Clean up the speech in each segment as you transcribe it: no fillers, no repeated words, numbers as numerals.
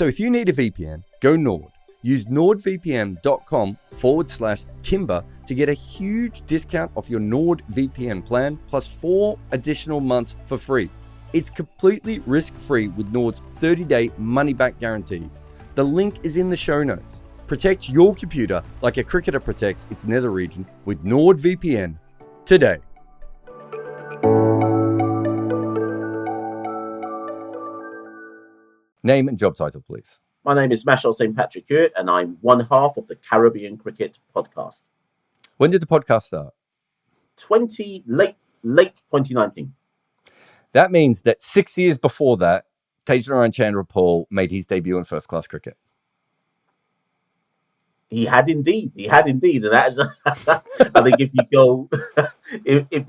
So if you need a VPN, go Nord. Use nordvpn.com/Kimber to get a huge discount off your NordVPN plan plus 4 additional months for free. It's completely risk-free with Nord's 30-day money-back guarantee. The link is in the show notes. Protect your computer like a cricketer protects its nether region with NordVPN today. Name and job title, please. My name is Machel St Patrick Hewitt, and I'm one half of the Caribbean Cricket Podcast. When did the podcast start? Late 2019. That means that 6 years before that, Tagenarine Chanderpaul made his debut in first-class cricket. He had indeed, and that, I think if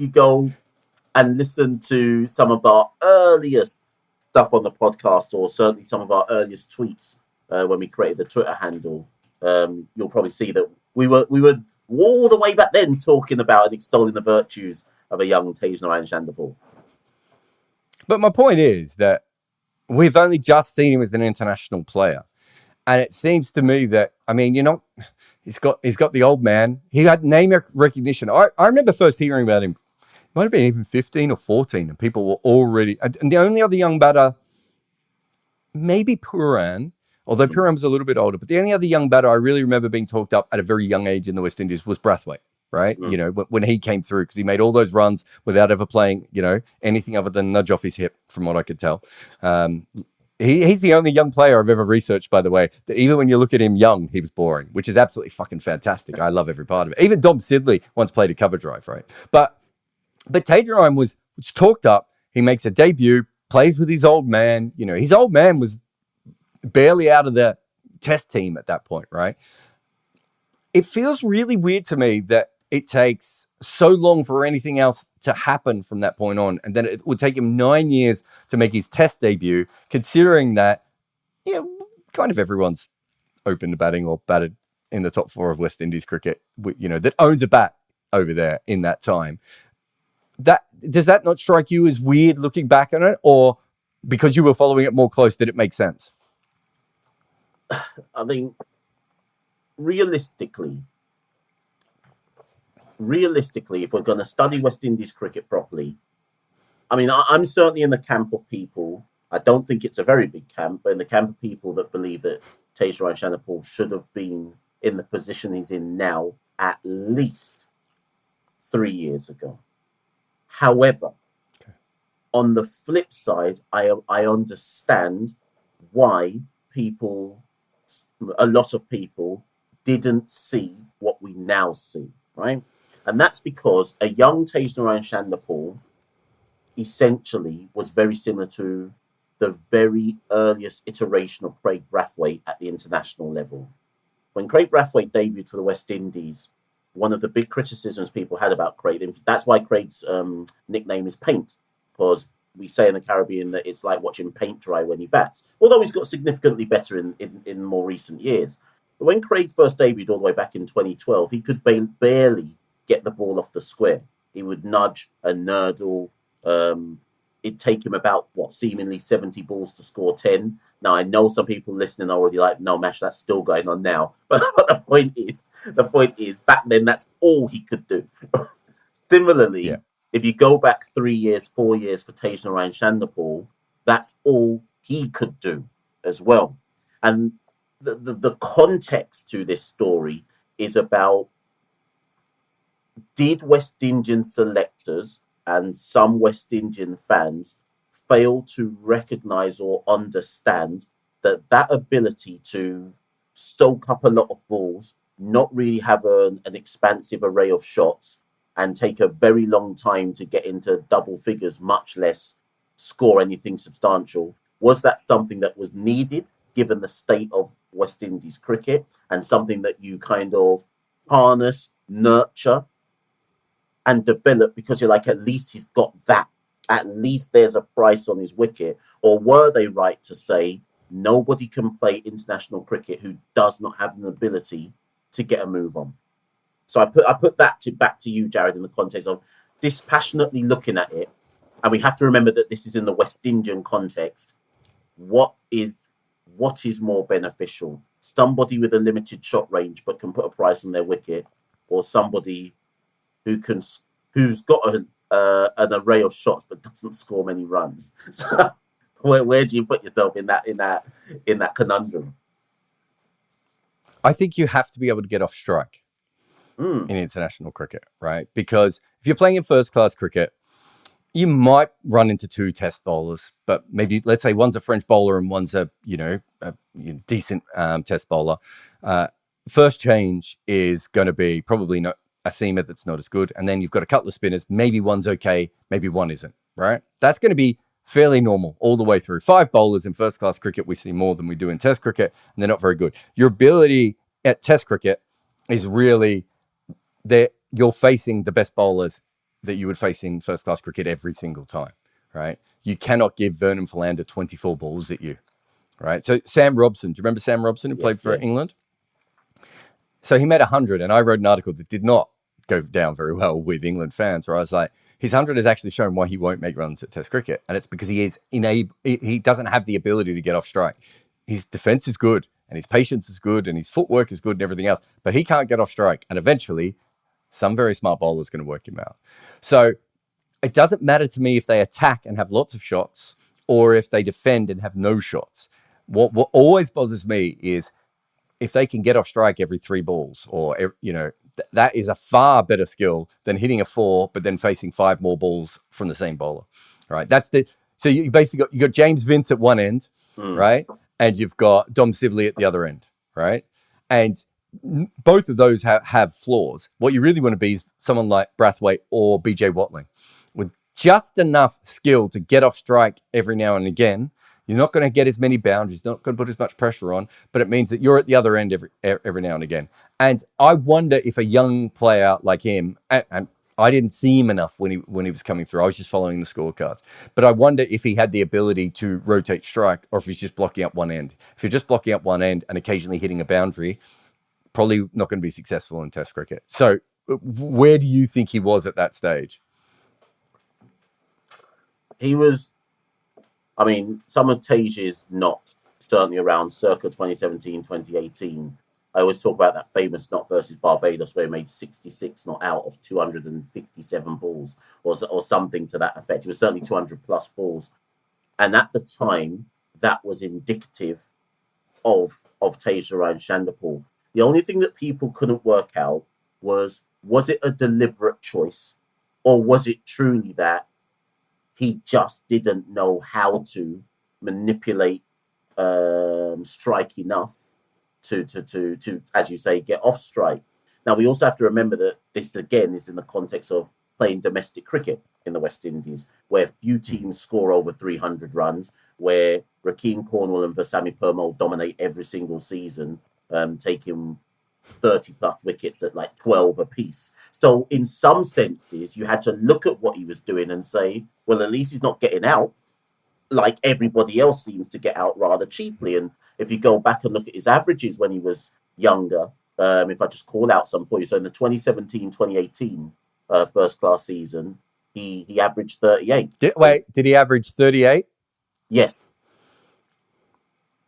you go and listen to some of our earliest stuff on the podcast, or certainly some of our earliest tweets when we created the Twitter handle, you'll probably see that we were all the way back then talking about and extolling the virtues of a young Tagenarine Chanderpaul. But my point is that we've only just seen him as an international player. And it seems to me that, I mean, he's got the old man. He had name recognition. I remember first hearing about him. Might have been even 15 or 14, and people were already... And the only other young batter, maybe Puran, although Puran was a little bit older, but the only other young batter I really remember being talked up at a very young age in the West Indies was Brathwaite, right? When he came through, because he made all those runs without ever playing, anything other than nudge off his hip, from what I could tell. He's the only young player I've ever researched, by the way, that even when you look at him young, he was boring, which is absolutely fucking fantastic. I love every part of it. Even Dom Sidley once played a cover drive, right? But Tagenarine was talked up. He makes a debut, plays with his old man. His old man was barely out of the test team at that point, right? It feels really weird to me that it takes so long for anything else to happen from that point on. And then it would take him 9 years to make his test debut, considering that, kind of everyone's open to batting or batted in the top 4 of West Indies cricket, that owns a bat over there in that time. Does that not strike you as weird looking back on it, or because you were following it more close, did it make sense? I mean, realistically, if we're going to study West Indies cricket properly, I mean, I'm certainly in the camp of people. I don't think it's a very big camp, but in the camp of people that believe that Tagenarine Chanderpaul should have been in the position he's in now at least 3 years ago. However, on the flip side, I understand why a lot of people didn't see what we now see, right? And that's because a young Tagenarine Chanderpaul essentially was very similar to the very earliest iteration of Craig Brathwaite at the international level. When Craig Brathwaite debuted for the West Indies, one of the big criticisms people had about Craig, that's why Craig's nickname is Paint, because we say in the Caribbean that it's like watching paint dry when he bats, although he's got significantly better in more recent years. But when Craig first debuted all the way back in 2012, he could barely get the ball off the square. He would nudge and nurdle. It'd take him about, seemingly 70 balls to score 10. Now, I know some people listening are already like, no, Mash, that's still going on now. But the point is, back then, that's all he could do. Similarly, if you go back 3 years, 4 years for Tagenarine Chanderpaul, that's all he could do as well. And the context to this story is about, did West Indian selectors and some West Indian fans fail to recognize or understand that ability to soak up a lot of balls, not really have an expansive array of shots, and take a very long time to get into double figures, much less score anything substantial? Was that something that was needed given the state of West Indies cricket, and something that you kind of harness, nurture, and develop because you're like, at least he's got that. At least there's a price on his wicket? Or were they right to say nobody can play international cricket who does not have an ability to get a move on? So I put that back to you, Jared, in the context of dispassionately looking at it. And we have to remember that this is in the West Indian context. What is what is more beneficial? Somebody with a limited shot range but can put a price on their wicket, or somebody who's got an array of shots but doesn't score many runs? So where do you put yourself in that conundrum? I think you have to be able to get off strike in international cricket, right? Because if you're playing in first class cricket, you might run into two test bowlers, but maybe let's say one's a French bowler and one's a decent test bowler. First change is going to be probably not a seamer that's not as good, and then you've got a couple of spinners. Maybe one's okay, maybe one isn't. Right? That's going to be fairly normal all the way through. 5 bowlers in first class cricket we see more than we do in test cricket, and they're not very good. Your ability at test cricket is really that you're facing the best bowlers that you would face in first class cricket every single time, right? You cannot give Vernon Philander 24 balls at you, right? So Sam Robson, do you remember Sam Robson who played for England? So he made 100, and I wrote an article that did not go down very well with England fans, where I was like, his 100 has actually shown why he won't make runs at test cricket, and it's because he doesn't have the ability to get off strike. His defense is good, and his patience is good, and his footwork is good, and everything else, but he can't get off strike, and eventually some very smart bowler is going to work him out. So it doesn't matter to me if they attack and have lots of shots or if they defend and have no shots. What always bothers me is if they can get off strike every 3 balls, or, that is a far better skill than hitting a 4, but then facing 5 more balls from the same bowler, right? So you basically you got James Vince at one end, right? And you've got Dom Sibley at the other end, right? And both of those have flaws. What you really want to be is someone like Brathwaite or BJ Watling with just enough skill to get off strike every now and again. You're not going to get as many boundaries, not going to put as much pressure on, but it means that you're at the other end every now and again. And I wonder if a young player like him, and I didn't see him enough when he was coming through. I was just following the scorecards. But I wonder if he had the ability to rotate strike, or if he's just blocking up one end. If you're just blocking up one end and occasionally hitting a boundary, probably not going to be successful in test cricket. So where do you think he was at that stage? He was, some of Tage's not certainly around circa 2017, 2018. I always talk about that famous knot versus Barbados where he made 66 not out of 257 balls or something to that effect. It was certainly 200 plus balls. And at the time, that was indicative of Tagenarine Chanderpaul. The only thing that people couldn't work out was it a deliberate choice, or was it truly that he just didn't know how to manipulate strike enough to, as you say, get off strike? Now, we also have to remember that this, again, is in the context of playing domestic cricket in the West Indies, where few teams score over 300 runs, where Rakeem Cornwall and Vasami Permaul dominate every single season, taking 30 plus wickets at like 12 apiece. So in some senses, you had to look at what he was doing and say, well, at least he's not getting out like everybody else seems to get out rather cheaply. And if you go back and look at his averages when he was younger, if I just call out some for you. So in the 2017-2018 first class season, he averaged 38. Did he average 38? Yes.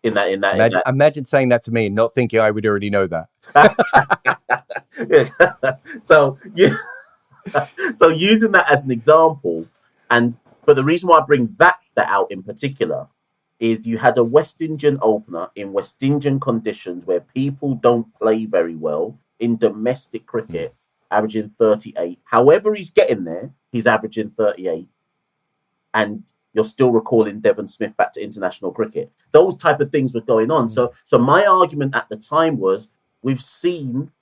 Imagine saying that to me and not thinking I would already know that. So using that as an example, but the reason why I bring that stat out in particular is you had a West Indian opener in West Indian conditions where people don't play very well in domestic cricket, averaging 38. However he's getting there, he's averaging 38. And you're still recalling Devon Smith back to international cricket. Those type of things were going on. So my argument at the time was, we've seen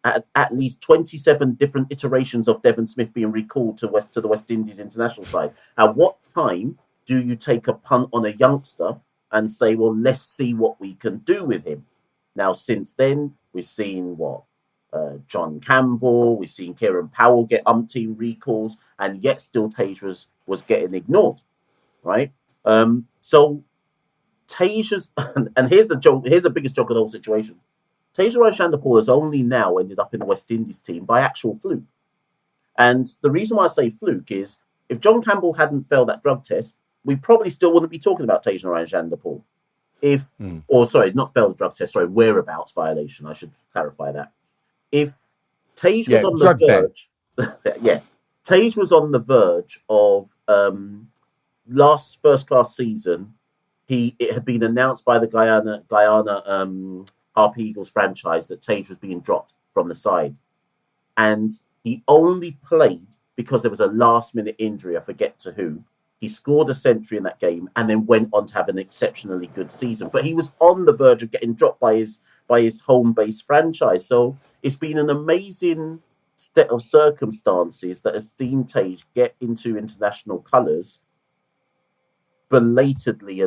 at least 27 different iterations of Devon Smith being recalled to the West Indies international side. At what time do you take a punt on a youngster and say, well, let's see what we can do with him? Now, since then, we've seen John Campbell, we've seen Kieran Powell get umpteen recalls, and yet still Tage was getting ignored. Right. So Tage's, and here's the joke, here's the biggest joke of the whole situation. Tagenarine Chanderpaul has only now ended up in the West Indies team by actual fluke. And the reason why I say fluke is, if John Campbell hadn't failed that drug test, we probably still wouldn't be talking about Tagenarine Chanderpaul. If, or sorry, not failed drug test, sorry, whereabouts violation. I should clarify that. If Tage was on the drugs ban. verge, yeah, Tage was on the verge of last first class season. It had been announced by the Guyana Harp Eagles franchise that Tage was being dropped from the side, and he only played because there was a last minute injury. I forget to who. He scored a century in that game and then went on to have an exceptionally good season. But he was on the verge of getting dropped by his home base franchise. So it's been an amazing set of circumstances that has seen Tage get into international colours belatedly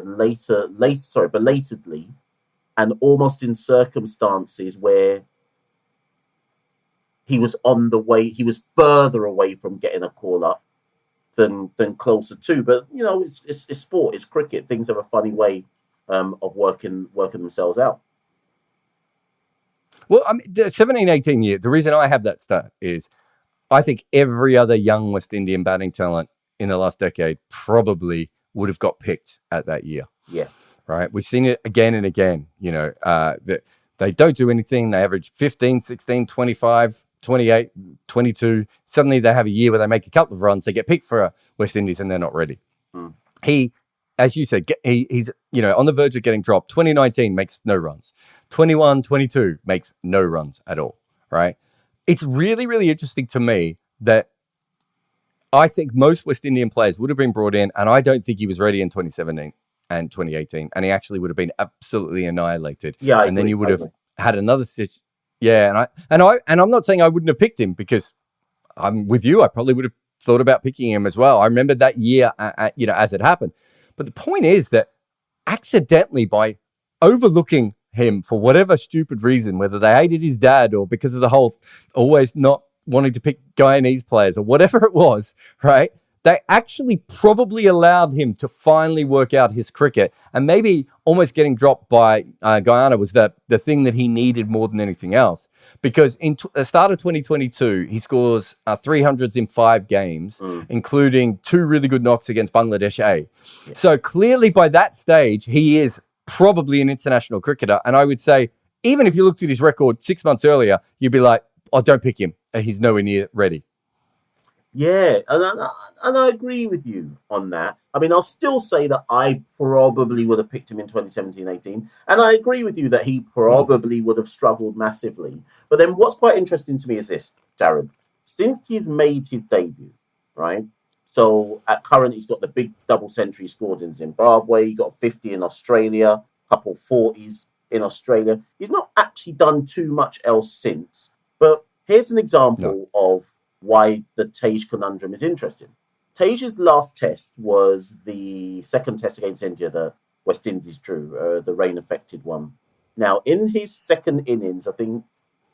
and almost in circumstances where he was on the way, he was further away from getting a call up than closer to. But you know, it's sport, it's cricket. Things have a funny way of working themselves out. Well, I mean, the 17, 18 years, the reason I have that stat is I think every other young West Indian batting talent in the last decade probably would have got picked at that year. Yeah. Right. We've seen it again and again, you know, that they don't do anything. They average 15, 16, 25, 28, 22. Suddenly they have a year where they make a couple of runs. They get picked for West Indies and they're not ready. He, as you said, he's, you know, on the verge of getting dropped. 2019 makes no runs. 21, 22 makes no runs at all. Right. It's really, really interesting to me that I think most West Indian players would have been brought in, and I don't think he was ready in 2017 and 2018, and he actually would have been absolutely annihilated. Yeah, and then you would have had another situation. Yeah, and I'm not saying I wouldn't have picked him, because I'm with you. I probably would have thought about picking him as well. I remember that year, you know, as it happened. But the point is that accidentally, by overlooking him for whatever stupid reason, whether they hated his dad or because of the whole always not wanting to pick Guyanese players or whatever it was, right? They actually probably allowed him to finally work out his cricket, and maybe almost getting dropped by Guyana was the thing that he needed more than anything else. Because in the start of 2022, he scores 300s in 5 games, including 2 really good knocks against Bangladesh A. Yeah. So clearly by that stage, he is probably an international cricketer. And I would say, even if you looked at his record 6 months earlier, you'd be like, oh, don't pick him. He's nowhere near ready. Yeah, and I agree with you on that. I mean, I'll still say that I probably would have picked him in 2017-18, and I agree with you that he probably would have struggled massively. But then what's quite interesting to me is this, Jared. Since he's made his debut, right? So at current, he's got the big double century scored in Zimbabwe, he got 50 in Australia, a couple 40s in Australia. He's not actually done too much else since. But here's an example of why the Tage conundrum is interesting. Tage's last test was the second test against India that West Indies drew, the rain-affected one. Now, in his second innings, I think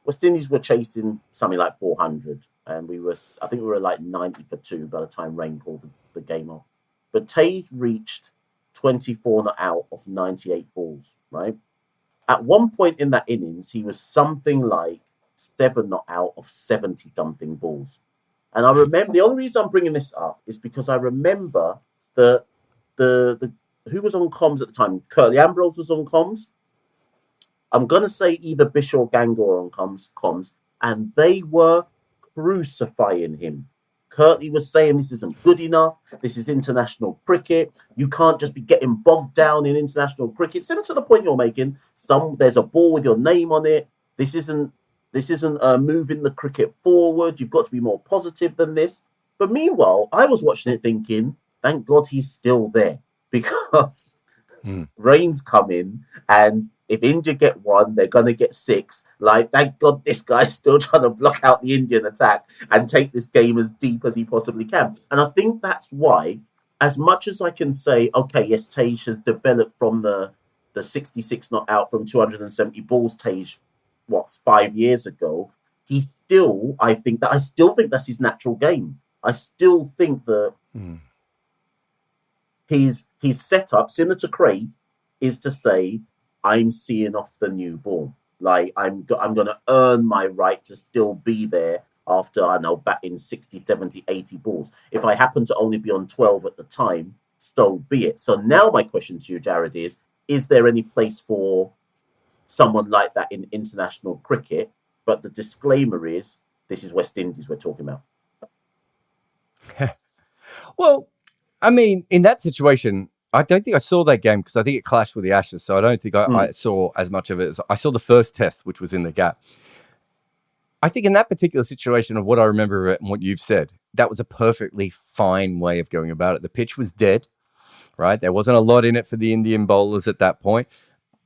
West Indies were chasing something like 400, and I think we were like 90 for 2 by the time rain called the game off. But Tage reached 24 not out of 98 balls, right? At one point in that innings, he was something like 7 not out of 70-something balls. And I remember, the only reason I'm bringing this up is because I remember the who was on comms at the time? Curtly Ambrose was on comms. I'm going to say either Bish or Gangor on comms, and they were crucifying him. Curtly was saying this isn't good enough. This is international cricket. You can't just be getting bogged down in international cricket. Similar to the point you're making. There's a ball with your name on it. This isn't moving the cricket forward. You've got to be more positive than this. But meanwhile, I was watching it thinking, thank God he's still there, because rain's coming, and if India get 1, they're going to get 6. Like, thank God this guy's still trying to block out the Indian attack and take this game as deep as he possibly can. And I think that's why, as much as I can say, okay, yes, Tage has developed from the 66 not out from 270 balls Tage 5 years ago, I still think that's his natural game. I still think that his setup, similar to Craig, is to say, I'm seeing off the new ball. Like, I'm going to earn my right to still be there after, I know, batting 60, 70, 80 balls. If I happen to only be on 12 at the time, so be it. So now my question to you, Jared, is is there any place for someone like that in international cricket? But the disclaimer is, this is West Indies we're talking about. Well, I mean, in that situation, I don't think I saw that game because I think it clashed with the Ashes. So I don't think I saw as much of it as I saw the first test, which was in the gap. I think in that particular situation of what I remember of it and what you've said, that was a perfectly fine way of going about it. The pitch was dead, right? There wasn't a lot in it for the Indian bowlers at that point.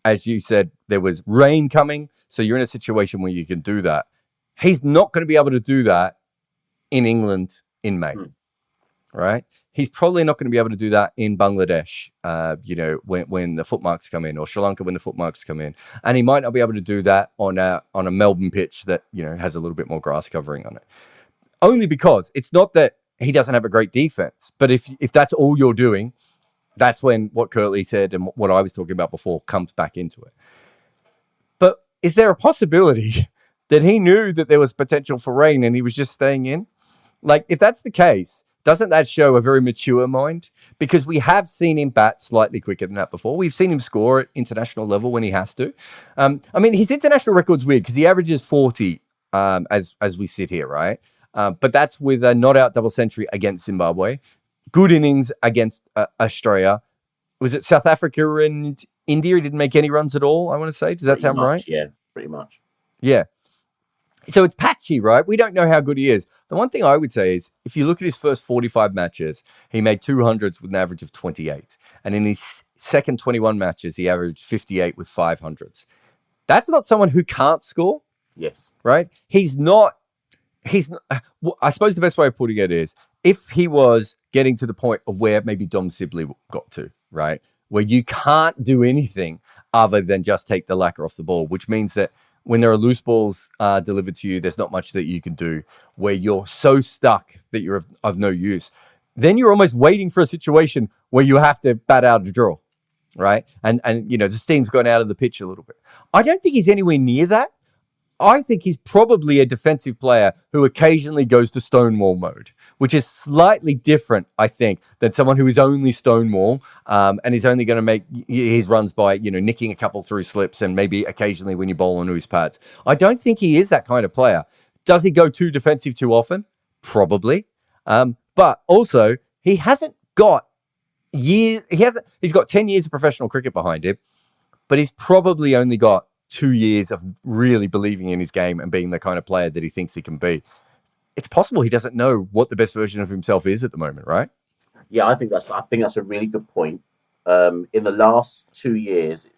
As you said, there was rain coming. So you're in a situation where you can do that. He's not going to be able to do that in England in May, right? He's probably not going to be able to do that in Bangladesh, when the footmarks come in, or Sri Lanka when the footmarks come in. And he might not be able to do that on a Melbourne pitch that, has a little bit more grass covering on it. Only because it's not that he doesn't have a great defense, but if that's all you're doing, that's when what Curtly said and what I was talking about before comes back into it. But is there a possibility that he knew that there was potential for rain and he was just staying in? Like, if that's the case, doesn't that show a very mature mind? Because we have seen him bat slightly quicker than that before. We've seen him score at international level when he has to. His international record's weird because he averages 40 as we sit here, right? But that's with a not-out double century against Zimbabwe. Good innings against Australia. Was it South Africa and India? He didn't make any runs at all, I want to say. Does that sound right? Yeah, pretty much. Yeah. So it's patchy, right? We don't know how good he is. The one thing I would say is, if you look at his first 45 matches, he made 200s with an average of 28. And in his second 21 matches, he averaged 58 with 500s. That's not someone who can't score. Yes. Right? I suppose the best way of putting it is, if he was getting to the point of where maybe Dom Sibley got to, right? Where you can't do anything other than just take the lacquer off the ball, which means that when there are loose balls delivered to you, there's not much that you can do, where you're so stuck that you're of no use. Then you're almost waiting for a situation where you have to bat out a draw, right? And the steam's gone out of the pitch a little bit. I don't think he's anywhere near that. I think he's probably a defensive player who occasionally goes to Stonewall mode, which is slightly different, I think, than someone who is only Stonewall and is only going to make his runs by, nicking a couple through slips and maybe occasionally when you bowl on loose pads. I don't think he is that kind of player. Does he go too defensive too often? Probably. But also, he hasn't got years. He's got 10 years of professional cricket behind him, but he's probably only got 2 years of really believing in his game and being the kind of player that he thinks he can be. It's possible he doesn't know what the best version of himself is at the moment, right? Yeah, I think that's a really good point. In the last 2 years,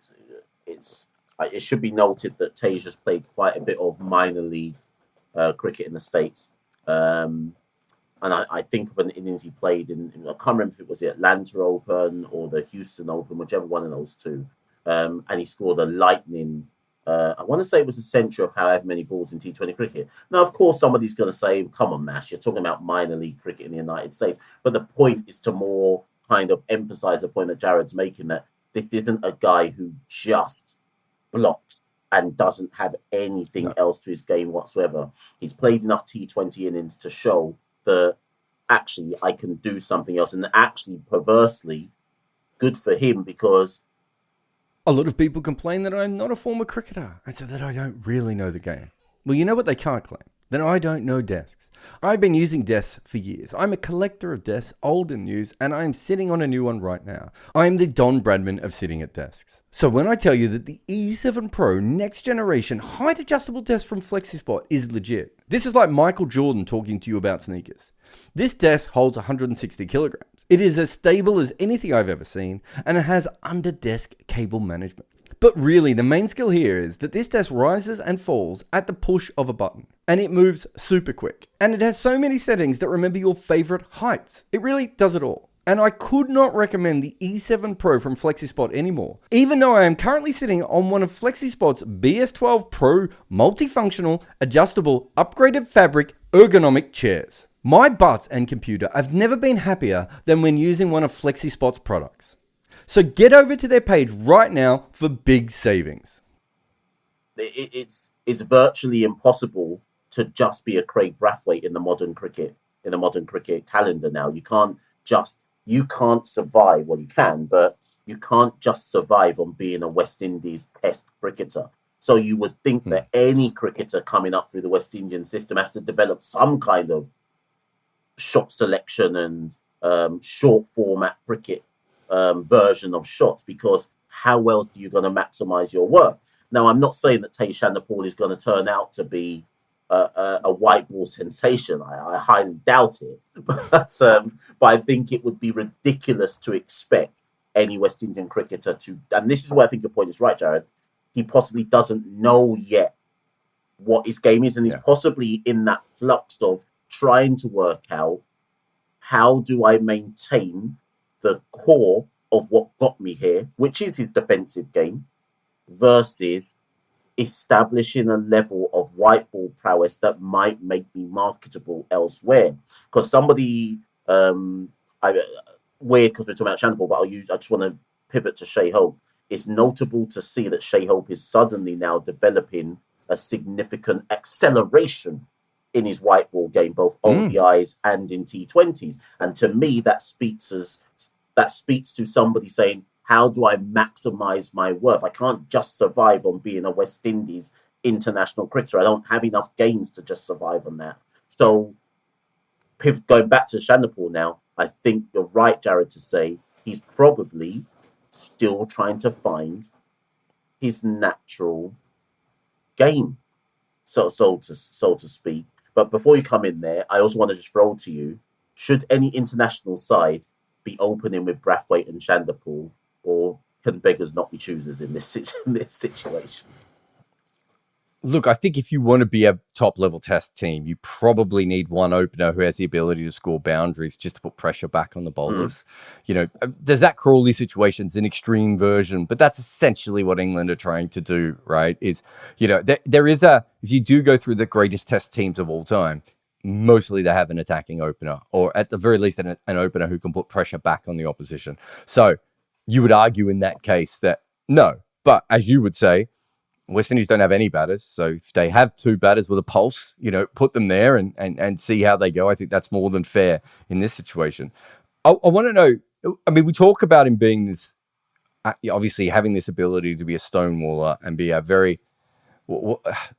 it should be noted that Tage has played quite a bit of minor league cricket in the States. And I think of an innings he played in, I can't remember if it was the Atlanta Open or the Houston Open, whichever one of those two. And he scored a lightning. I want to say it was a century of however many balls in T20 cricket. Now, of course, somebody's going to say, come on, Mash, you're talking about minor league cricket in the United States. But the point is to more kind of emphasize the point that Jared's making, that this isn't a guy who just blocks and doesn't have anything else to his game whatsoever. He's played enough T20 innings to show that actually I can do something else. And actually, perversely, good for him, because a lot of people complain that I'm not a former cricketer and so that I don't really know the game. Well, you know what they can't claim? That I don't know desks. I've been using desks for years. I'm a collector of desks, old and new, and I'm sitting on a new one right now. I'm the Don Bradman of sitting at desks. So when I tell you that the E7 Pro next generation height adjustable desk from Flexispot is legit, this is like Michael Jordan talking to you about sneakers. This desk holds 160 kilograms. It is as stable as anything I've ever seen, and it has under-desk cable management. But really, the main skill here is that this desk rises and falls at the push of a button, and it moves super quick. And it has so many settings that remember your favorite heights. It really does it all. And I could not recommend the E7 Pro from Flexispot anymore, even though I am currently sitting on one of Flexispot's BS12 Pro multifunctional, adjustable, upgraded fabric, ergonomic chairs. My butt and computer have never been happier than when using one of Flexispot's products. So get over to their page right now for big savings. It's virtually impossible to just be a Craig Brathwaite in the modern cricket calendar now. You can't survive. Well, you can, but You can't just survive on being a West Indies Test cricketer. So you would think that any cricketer coming up through the West Indian system has to develop some kind of shot selection and short format cricket version of shots, because how else are you going to maximize your worth? Now, I'm not saying that Tage Chanderpaul is going to turn out to be a white ball sensation. I highly doubt it. But I think it would be ridiculous to expect any West Indian cricketer to, and this is where I think your point is right, Jared, he possibly doesn't know yet what his game is, and he's possibly in that flux of trying to work out, how do I maintain the core of what got me here, which is his defensive game, versus establishing a level of white ball prowess that might make me marketable elsewhere. Because somebody, weird because we're talking about Chanderpaul, but I just want to pivot to Shai Hope. It's notable to see that Shai Hope is suddenly now developing a significant acceleration in his white ball game, both ODIs and in T20s. And to me, that speaks to somebody saying, how do I maximize my worth? I can't just survive on being a West Indies international cricketer. I don't have enough games to just survive on that. So going back to Chanderpaul now, I think you're right, Jared, to say he's probably still trying to find his natural game, so to speak. But before you come in there, I also want to just throw to you, should any international side be opening with Brathwaite and Chanderpaul, or can beggars not be choosers in this situation? Look, I think if you want to be a top-level Test team, you probably need one opener who has the ability to score boundaries just to put pressure back on the bowlers. You know, there's that Crawley situation's an extreme version, but that's essentially what England are trying to do, right? Is, you know, there is if you do go through the greatest Test teams of all time, mostly they have an attacking opener, or at the very least an opener who can put pressure back on the opposition. So you would argue in that case that no, but as you would say, West Indies don't have any batters, so if they have two batters with a pulse, you know, put them there and see how they go. I think that's more than fair in this situation. I want to know, I mean, we talk about him being this, obviously having this ability to be a stonewaller and be a very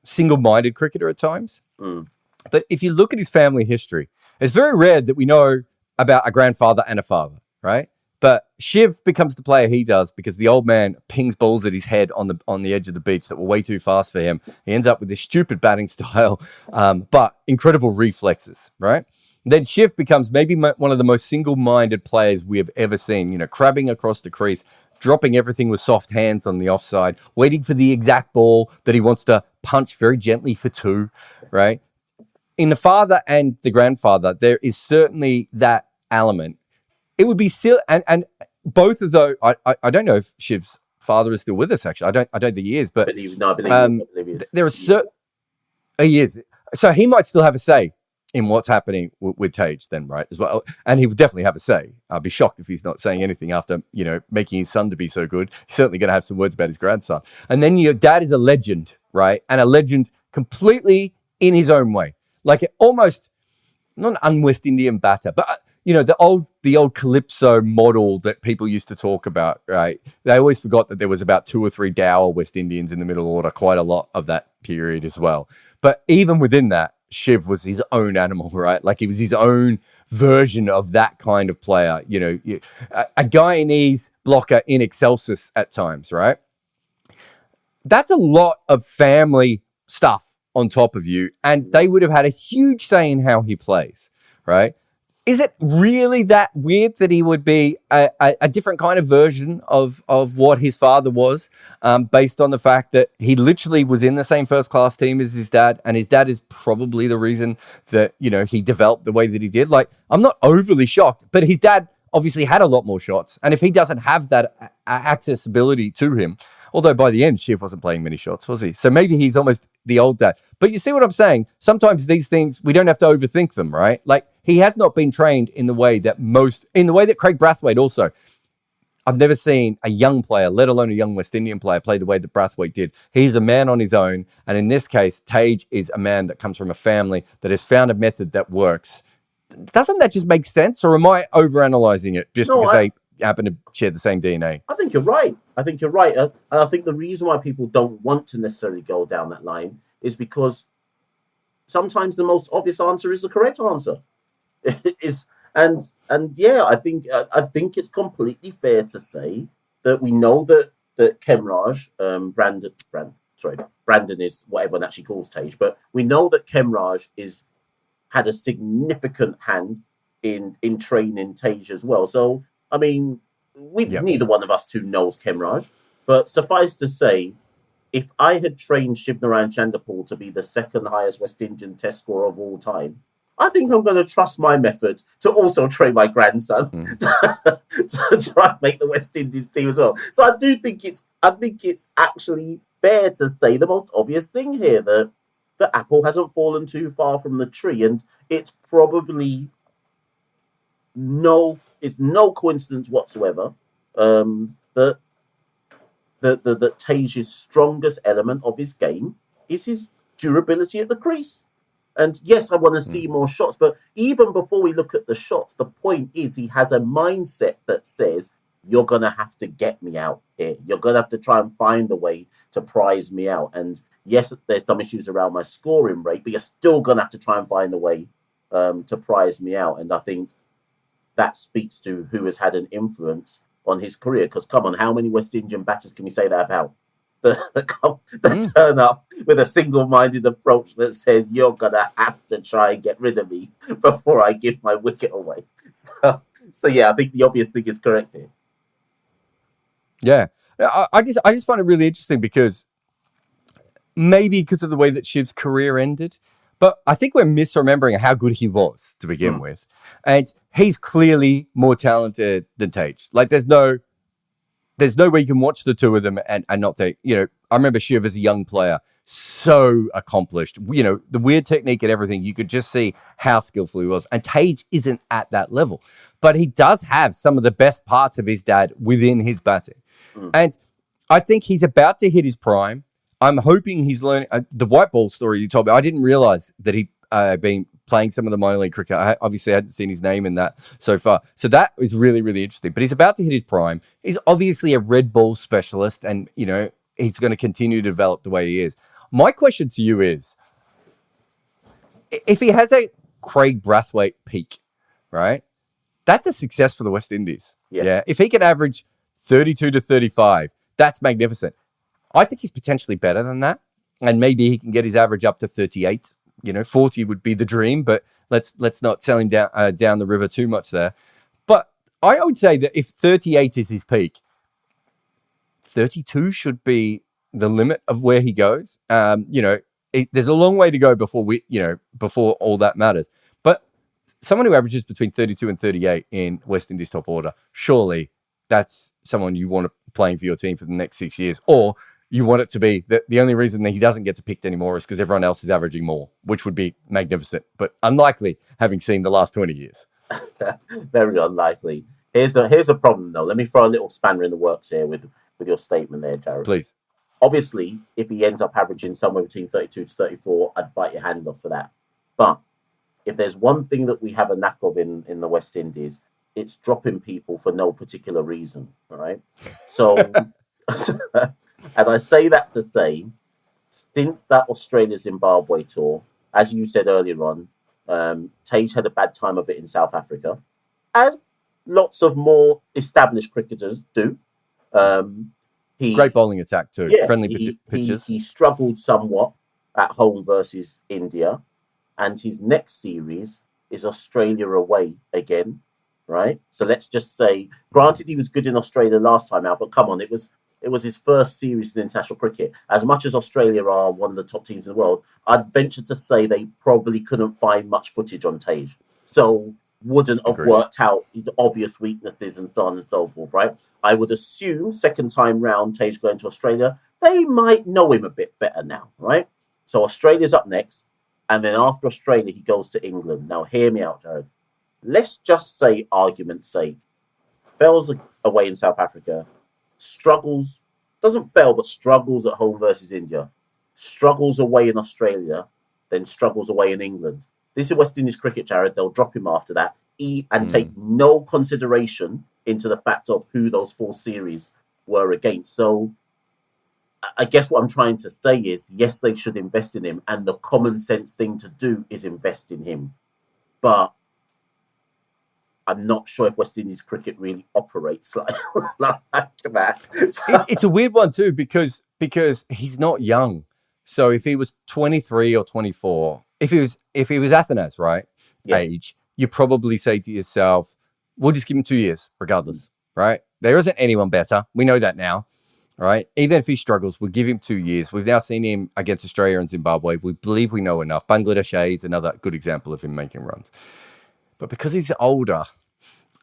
single-minded cricketer at times. But if you look at his family history, it's very rare that we know about a grandfather and a father, right? But Shiv becomes the player he does because the old man pings balls at his head on the edge of the beach that were way too fast for him. He ends up with this stupid batting style, but incredible reflexes, right? Then Shiv becomes maybe one of the most single-minded players we have ever seen, you know, crabbing across the crease, dropping everything with soft hands on the offside, waiting for the exact ball that he wants to punch very gently for two, right? In the father and the grandfather, there is certainly that element. It would be still, and both of those. I don't know if Shiv's father is still with us. Actually, I don't think he is. But I believe he is. There are certain. He is. So he might still have a say in what's happening with Tage, then, right? As well, and he would definitely have a say. I'd be shocked if he's not saying anything after, you know, making his son to be so good. He's certainly going to have some words about his grandson. And then your dad is a legend, right? And a legend completely in his own way, like almost not an un-West Indian batter, but. You know, the old Calypso model that people used to talk about, right? They always forgot that there was about 2 or 3 dour West Indians in the middle order, quite a lot of that period as well. But even within that, Shiv was his own animal, right? Like he was his own version of that kind of player. You know, a Guyanese blocker in excelsis at times, right? That's a lot of family stuff on top of you, and they would have had a huge say in how he plays, right? Is it really that weird that he would be a different kind of version of what his father was, based on the fact that he literally was in the same first-class team as his dad, and his dad is probably the reason that, you know, he developed the way that he did? Like, I'm not overly shocked, but his dad obviously had a lot more shots, and if he doesn't have that accessibility to him, although by the end, Shiv wasn't playing many shots, was he? So maybe he's almost the old dad. But you see what I'm saying? Sometimes these things, we don't have to overthink them, right? Like, he has not been trained in the way that Craig Brathwaite also. I've never seen a young player, let alone a young West Indian player, play the way that Brathwaite did. He's a man on his own. And in this case, Tage is a man that comes from a family that has found a method that works. Doesn't that just make sense? Or am I overanalyzing it just because they happen to share the same DNA. I think you're right. And I think the reason why people don't want to necessarily go down that line is because sometimes the most obvious answer is the correct answer. I think it's completely fair to say that we know that Kemraj, Brandon is what everyone actually calls Tage, but we know that Kemraj had a significant hand in training Tage as well. So I mean, neither one of us two knows Kemraj, but suffice to say, if I had trained Tagenarine Chanderpaul to be the second highest West Indian test scorer of all time, I think I'm going to trust my method to also train my grandson to try and make the West Indies team as well. So I do think it's actually fair to say the most obvious thing here, that the apple hasn't fallen too far from the tree, and it's probably no coincidence whatsoever that Tage's strongest element of his game is his durability at the crease. And yes, I want to see more shots, but even before we look at the shots, the point is he has a mindset that says, you're going to have to get me out here. You're going to have to try and find a way to prize me out. And yes, there's some issues around my scoring rate, but you're still going to have to try and find a way to prize me out. And I think that speaks to who has had an influence on his career. Because come on, how many West Indian batters can we say that about? That turn up with a single-minded approach that says, you're going to have to try and get rid of me before I give my wicket away. So yeah, I think the obvious thing is correct here. Yeah. I just find it really interesting because maybe because of the way that Shiv's career ended, but I think we're misremembering how good he was to begin with. And he's clearly more talented than Tage. Like there's no way you can watch the two of them and not think, I remember Shiv as a young player, so accomplished, the weird technique and everything. You could just see how skillful he was. And Tage isn't at that level, but he does have some of the best parts of his dad within his batting. And I think he's about to hit his prime. I'm hoping he's learning the white ball story you told me. I didn't realize that he'd been playing some of the minor league cricket. I obviously hadn't seen his name in that so far. So that is really, really interesting. But he's about to hit his prime. He's obviously a red ball specialist and, he's going to continue to develop the way he is. My question to you is, if he has a Craig Brathwaite peak, right, that's a success for the West Indies. Yeah. If he can average 32 to 35, that's magnificent. I think he's potentially better than that. And maybe he can get his average up to 38. 40 would be the dream, but let's not sell him down the river too much there. But I would say that if 38 is his peak, 32 should be the limit of where he goes. There's a long way to go before all that matters. But someone who averages between 32 and 38 in West Indies top order, surely that's someone you want playing for your team for the next 6 years, or you want it to be that the only reason that he doesn't get to picked anymore is because everyone else is averaging more, which would be magnificent, but unlikely having seen the last 20 years. Very unlikely. Here's a problem, though. Let me throw a little spanner in the works here with your statement there, Jared. Please. Obviously, if he ends up averaging somewhere between 32 to 34, I'd bite your hand off for that. But if there's one thing that we have a knack of in the West Indies, it's dropping people for no particular reason, all right? So, and I say that to say, since that Australia-Zimbabwe tour, as you said earlier on, Tage had a bad time of it in South Africa, as lots of more established cricketers do. Great bowling attack too. Yeah, Friendly pitches. He struggled somewhat at home versus India, and his next series is Australia away again, right? So let's just say, granted, he was good in Australia last time out, but come on, it was his first series in international cricket. As much as Australia are one of the top teams in the world, I'd venture to say they probably couldn't find much footage on Tage. So wouldn't have worked out his obvious weaknesses and so on and so forth, right? I would assume second time round, Tage going to Australia, they might know him a bit better now, right? So Australia's up next. And then after Australia, he goes to England. Now, hear me out, Jared. Let's just say, argument's sake, fails away in South Africa, struggles, doesn't fail, but struggles at home versus India, struggles away in Australia, then struggles away in England. This is West Indies cricket, Jared. They'll drop him after that and take no consideration into the fact of who those 4 series were against. So I guess what I'm trying to say is, yes, they should invest in him, and the common sense thing to do is invest in him. But I'm not sure if West Indies cricket really operates like that. So, It's a weird one too, because he's not young. So if he was 23 or 24, if he was Athena's right age, you probably say to yourself, we'll just give him 2 years regardless, right? There isn't anyone better. We know that now, right? Even if he struggles, we'll give him 2 years. We've now seen him against Australia and Zimbabwe. We believe we know enough. Bangladesh is another good example of him making runs. But because he's older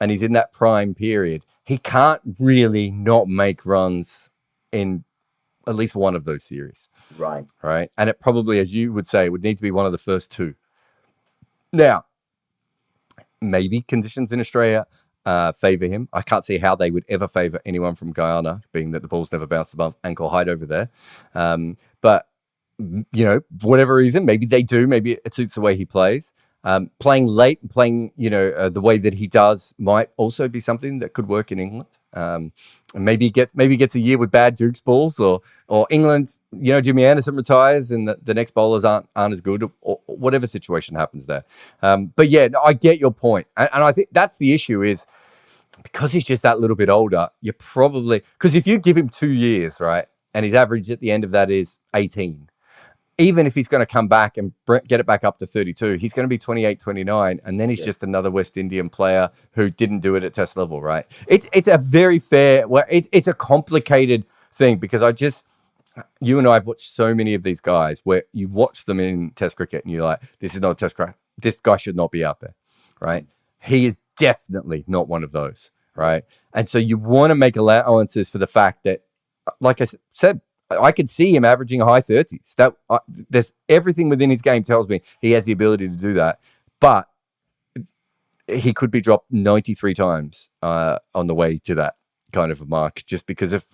and he's in that prime period, he can't really not make runs in at least one of those series. Right. And it probably, as you would say, would need to be one of the first 2. Now, maybe conditions in Australia favour him. I can't see how they would ever favour anyone from Guyana, being that the ball's never bounced above ankle height over there. But, whatever reason, maybe they do. Maybe it suits the way he plays. Playing late and playing, the way that he does might also be something that could work in England. And maybe he gets a year with bad Duke's balls, or England, Jimmy Anderson retires and the next bowlers aren't as good, or whatever situation happens there. But yeah, I get your point. And I think that's the issue is because he's just that little bit older, you're probably, because if you give him 2 years, right, and his average at the end of that is 18, even if he's going to come back and get it back up to 32, he's going to be 28, 29, and then he's just another West Indian player who didn't do it at test level, right? It's a very fair, it's a complicated thing because you and I have watched so many of these guys where you watch them in test cricket and you're like, this is not a test cricket. This guy should not be out there, right? He is definitely not one of those, right? And so you want to make allowances for the fact that, like I said, I could see him averaging high 30s. There's everything within his game tells me he has the ability to do that, but he could be dropped 93 times on the way to that kind of a mark, just because if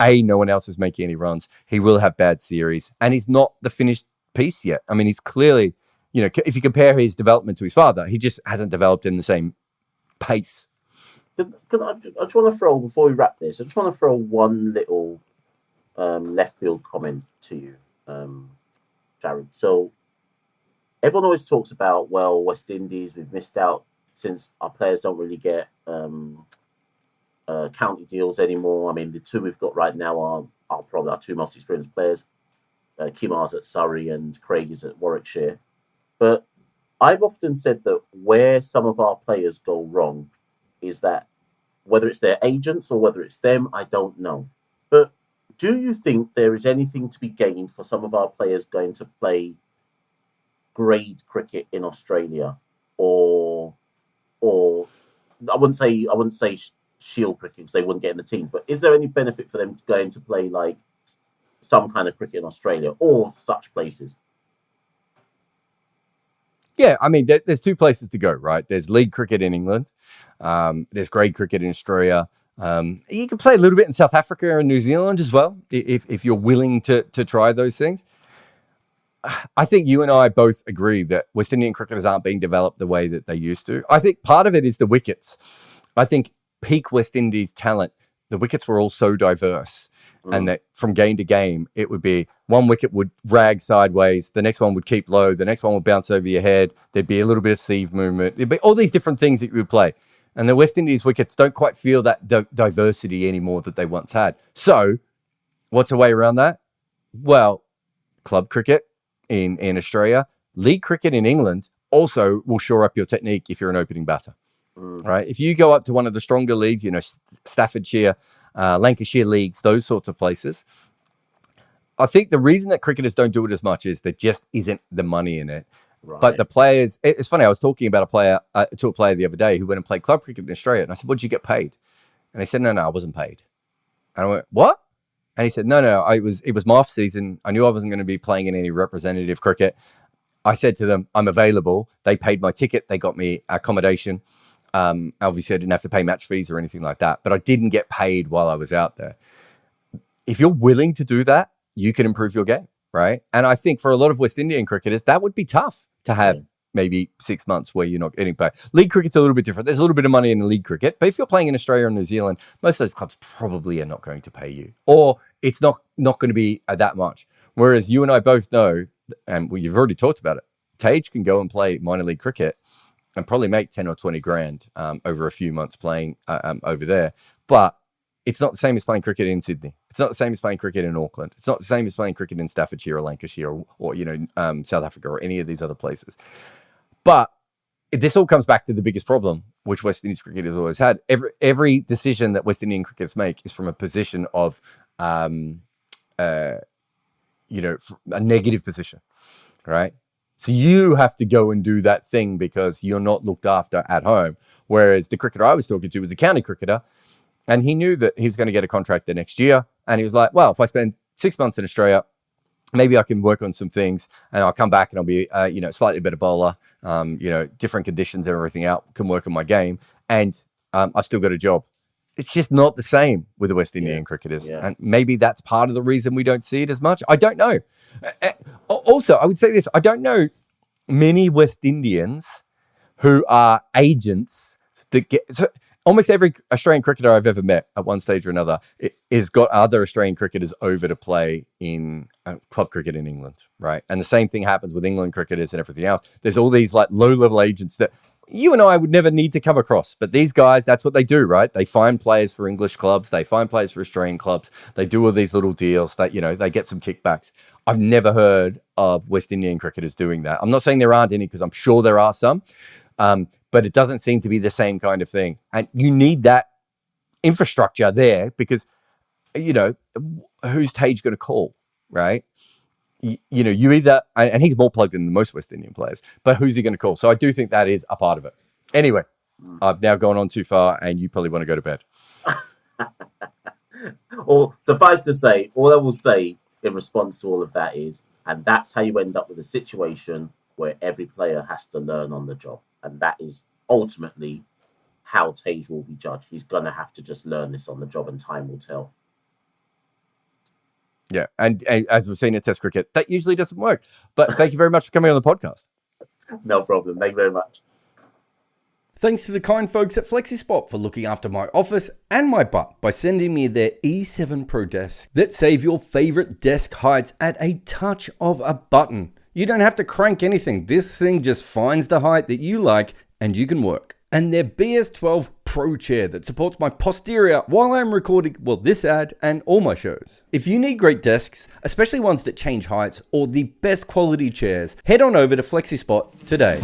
no one else is making any runs, he will have bad series, and he's not the finished piece yet. I mean, he's clearly, if you compare his development to his father, he just hasn't developed in the same pace. I just want to throw, before we wrap this, I just want to throw one little left field comment to you, Jared. So everyone always talks about, well, West Indies, we've missed out since our players don't really get county deals anymore. I mean, the 2 we've got right now are probably our 2 most experienced players. Kimar's at Surrey and Craig is at Warwickshire. But I've often said that where some of our players go wrong is that whether it's their agents or whether it's them, I don't know. But do you think there is anything to be gained for some of our players going to play grade cricket in Australia, or I wouldn't say Shield cricket because they wouldn't get in the teams, but is there any benefit for them going to play like some kind of cricket in Australia or such places? Yeah, I mean, there's 2 places to go, right? There's league cricket in England. There's grade cricket in Australia. You can play a little bit in South Africa and New Zealand as well, if you're willing to try those things. I think you and I both agree that West Indian cricketers aren't being developed the way that they used to. I think part of it is the wickets. I think peak West Indies talent, the wickets were all so diverse, and that from game to game, it would be one wicket would rag sideways, the next one would keep low, the next one would bounce over your head, there'd be a little bit of sieve movement, there'd be all these different things that you would play. And the West Indies wickets don't quite feel that diversity anymore that they once had. So what's a way around that? Well, club cricket in Australia, league cricket in England also will shore up your technique if you're an opening batter, right? If you go up to one of the stronger leagues, Staffordshire, Lancashire leagues, those sorts of places, I think the reason that cricketers don't do it as much is there just isn't the money in it. Right. But the players, it's funny, I was talking about to a player the other day who went and played club cricket in Australia. And I said, what did you get paid? And he said, no, I wasn't paid. And I went, what? And he said, no, it was my off season. I knew I wasn't going to be playing in any representative cricket. I said to them, I'm available. They paid my ticket. They got me accommodation. Obviously, I didn't have to pay match fees or anything like that, but I didn't get paid while I was out there. If you're willing to do that, you can improve your game, right? And I think for a lot of West Indian cricketers, that would be tough to have maybe 6 months where you're not getting paid. League cricket's a little bit different. There's a little bit of money in the league cricket, but if you're playing in Australia and New Zealand, most of those clubs probably are not going to pay you, or it's not going to be that much. Whereas you and I both know, and you've already talked about it, Tage can go and play minor league cricket and probably make 10 or 20 grand over a few months playing over there. But it's not the same as playing cricket in Sydney. It's not the same as playing cricket in Auckland. It's not the same as playing cricket in Staffordshire or Lancashire or South Africa or any of these other places. But this all comes back to the biggest problem, which West Indies cricket has always had. Every decision that West Indian cricketers make is from a position of, a negative position, right? So you have to go and do that thing because you're not looked after at home. Whereas the cricketer I was talking to was a county cricketer, and he knew that he was going to get a contract the next year. And he was like, well, if I spend 6 months in Australia, maybe I can work on some things and I'll come back and I'll be, slightly better bowler, different conditions and everything out, can work on my game. And I've still got a job. It's just not the same with the West Indian cricketers. Yeah. And maybe that's part of the reason we don't see it as much. I don't know. Also, I would say this. I don't know many West Indians who are agents that get... So almost every Australian cricketer I've ever met at one stage or another has got other Australian cricketers over to play in club cricket in England, right? And the same thing happens with England cricketers and everything else. There's all these like low-level agents that you and I would never need to come across. But these guys, that's what they do, right? They find players for English clubs. They find players for Australian clubs. They do all these little deals that, they get some kickbacks. I've never heard of West Indian cricketers doing that. I'm not saying there aren't any because I'm sure there are some. But it doesn't seem to be the same kind of thing. And you need that infrastructure there because, who's Tage going to call, right? You either, and he's more plugged in than most West Indian players, but who's he going to call? So I do think that is a part of it. Anyway, I've now gone on too far and you probably want to go to bed. Or suffice to say, all I will say in response to all of that is, and that's how you end up with a situation where every player has to learn on the job. And that is ultimately how Tage will be judged. He's going to have to just learn this on the job and time will tell. Yeah, and as we've seen in Test cricket, that usually doesn't work. But thank you very much for coming on the podcast. No problem. Thank you very much. Thanks to the kind folks at Flexispot for looking after my office and my butt by sending me their E7 Pro desks that save your favorite desk heights at a touch of a button. You don't have to crank anything. This thing just finds the height that you like and you can work. And their BS12 Pro chair that supports my posterior while I'm recording, this ad and all my shows. If you need great desks, especially ones that change heights or the best quality chairs, head on over to Flexispot today.